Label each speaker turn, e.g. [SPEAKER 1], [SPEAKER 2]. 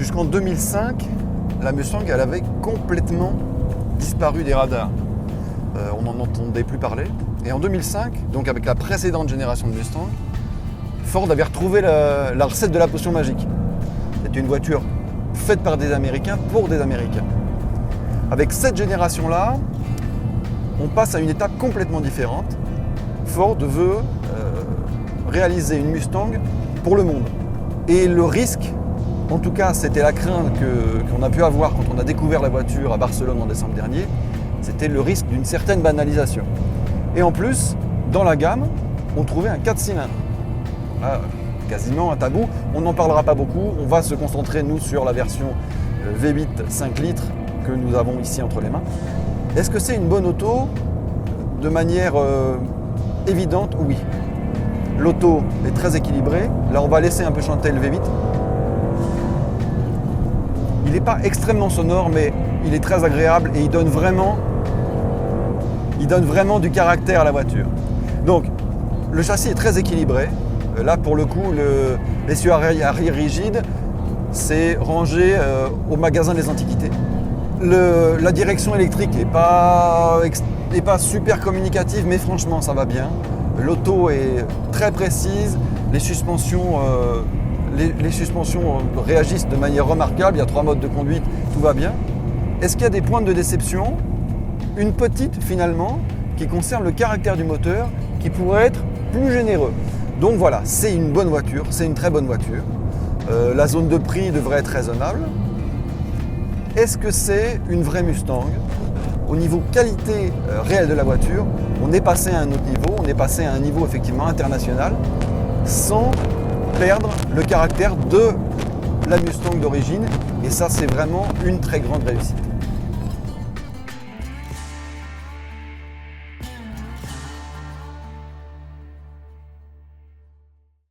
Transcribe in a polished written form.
[SPEAKER 1] Jusqu'en 2005, la Mustang, elle avait complètement disparu des radars. On n'en entendait plus parler. Et en 2005, donc avec la précédente génération de Mustang, Ford avait retrouvé la recette de la potion magique. C'était une voiture faite par des Américains pour des Américains. Avec cette génération-là, on passe à une étape complètement différente. Ford veut réaliser une Mustang pour le monde. Et le risque, en tout cas c'était la crainte qu'on a pu avoir quand on a découvert la voiture à Barcelone en décembre dernier, c'était le risque d'une certaine banalisation. Et en plus, dans la gamme, on trouvait un 4 cylindres. Là, quasiment un tabou. On n'en parlera pas beaucoup. On va se concentrer, nous, sur la version V8 5 litres que nous avons ici entre les mains. Est-ce que c'est une bonne auto? De manière évidente, oui. L'auto est très équilibrée. Là, on va laisser un peu chanter le V8. Il n'est pas extrêmement sonore, mais il est très agréable et il donne vraiment du caractère à la voiture. Donc, le châssis est très équilibré. Là, pour le coup, l'essieu arrière rigide, c'est rangé au magasin des antiquités. La direction électrique n'est pas super communicative, mais franchement, ça va bien. L'auto est très précise. Les suspensions réagissent de manière remarquable. Il y a 3 modes de conduite, tout va bien. Est-ce qu'il y a des points de déception? Une petite, finalement, qui concerne le caractère du moteur, qui pourrait être plus généreux. Donc voilà, c'est une bonne voiture, c'est une très bonne voiture. La zone de prix devrait être raisonnable. Est-ce que c'est une vraie Mustang? Au niveau qualité réelle de la voiture, on est passé à un autre niveau, on est passé à un niveau effectivement international, sans perdre le caractère de la Mustang d'origine. Et ça, c'est vraiment une très grande réussite.